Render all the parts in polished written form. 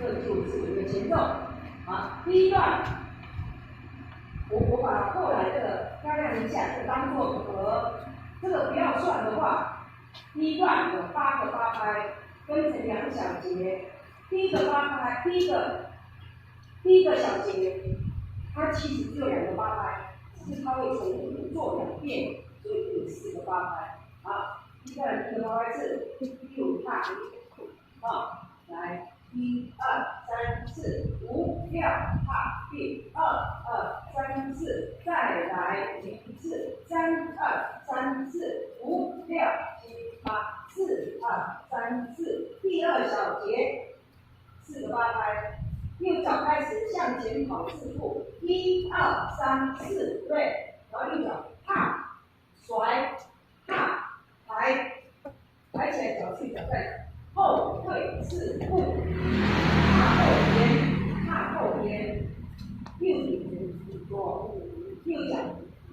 这就是一个前奏。好，第一段，我把后来这个漂亮一下就当做和，这个不要算的话，第一段有8个8拍，分成2小节。第一个8拍，第一个小节，它其实只有2个8拍，只是它会重复做2遍，所以有4个8拍。好，第一个8拍是6踏1，好，来。1、2、3、4、5、6，踏第2、2、3、4，再来一次，3、2、3、4、5、6、7、8，4、2、3、4，第2小节4个8拍，右脚开始向前跑4步，1、2、3、4，对，然后右脚踏、甩、踏、抬，抬起来脚去脚在。后退4步，踏后边，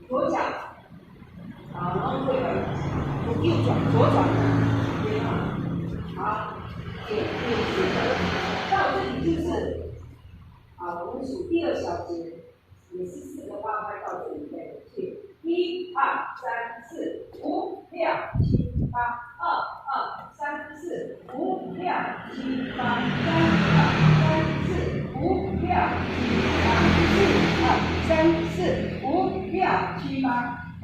左脚，好，然后会右转，左转，好，到这里就是，我们数第2小节，也是4个8拍到这里的，去1、2、3、4、5、6、7、8，2、2、3、4、5、6、7、8，3、2、3、4、5、6、7、8，3、2、3、4、5、6、7、8，1、2、3、4、5、6、7、8，2、2、3、4、5、6、7、8，2、2、3、4、5、6、7、8，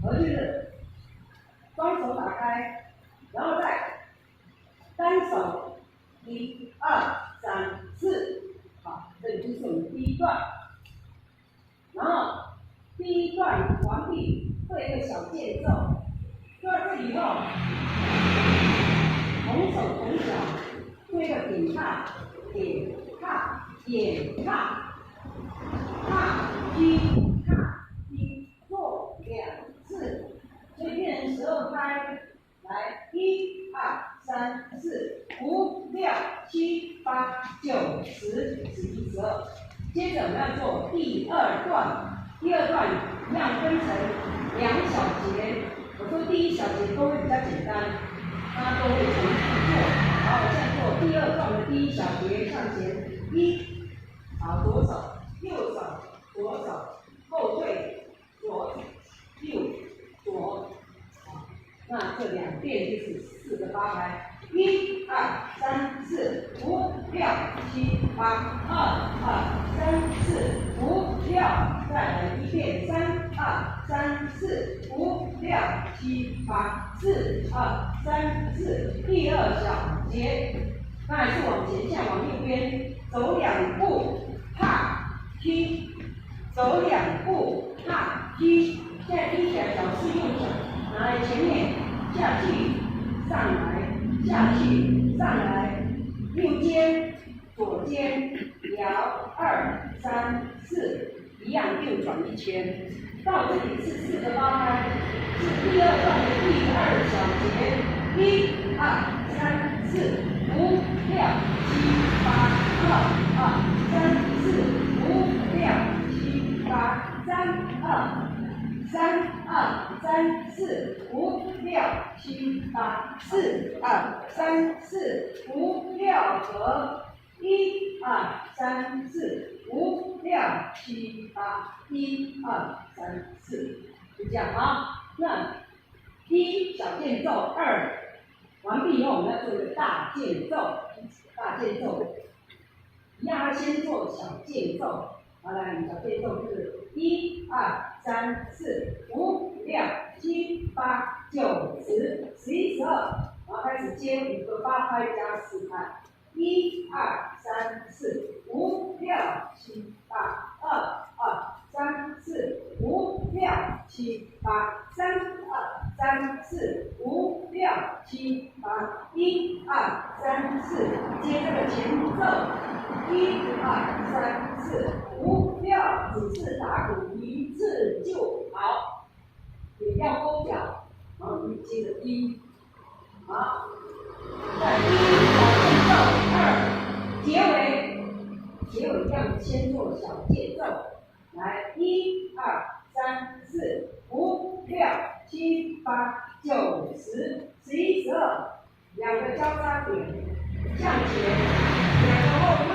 和就是双手打开，然后再单手1、2、3、4，好，这里就是我们第一段。然后第一段完毕，会有一个小间奏，做到这里以后，同手同脚做一个点踏、点踏、点踏、踏踢、踏踢，做2次，所以变成12拍。来，1、2、3、4、5、6、7、8、9、10、11、12。接着我们要做第2段，第2段一样分成2小节。我说第1小节都会比较简单，大家都会重复做。好，我现在做第2段的第1小节，向前1，好，左手、右手、左手，后退，左、右、左。那这2遍就是4个8拍，1、2、3、4、5、6、7、8，2、2、3、4、5、6，再来1遍，3、2、3、4、5、6、7、8，4、2、3、4，第2小节，那还是往前向往右边，走2步，踏踢，走2步，踏踢，现在踢起来脚是右脚。拿来前面，下去，上来，下去，上来，右肩，左肩，摇2、3、4，一样右转1圈。到这里是4个8拍，是第2段的第2小节。1、2、3、4、5、6、7、8，2、2、3、4、5、6、7、8，3、2、3、2、3、4、5、6、7、8，4、2、3、4、5、6和1、2、3、4、5、6、7、8，1、2、3、4，就这样啊。那1小间奏2。 完毕以后，我们要做一个大间奏，大间奏。一样要先做小渐奏。好，来，小渐奏是1、2、3、4、5、6、7、8、9、10、11、12，然后开始接5个8拍加4拍，1、2、3、4、5、6、7、8、2、3、4、5、6、7、8、3、2、3、4、5、6、7、8、1、2、3、4，接这个前奏，1、2、3、4、5、6，只是打鼓一次就好，也不要勾脚，然后你接着1，好，再1小渐奏2，结尾一样先做小渐奏，来1、2、3、4、5、6、7、8、9、10、11、12，两个交叉点向前，两个后退，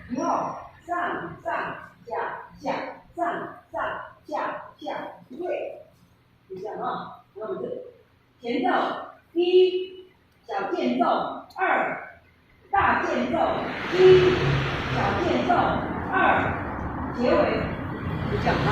以后上上下下上上下下退，就这样啊。那我们这前奏1小渐奏2大渐奏1小渐奏2结尾就这样好。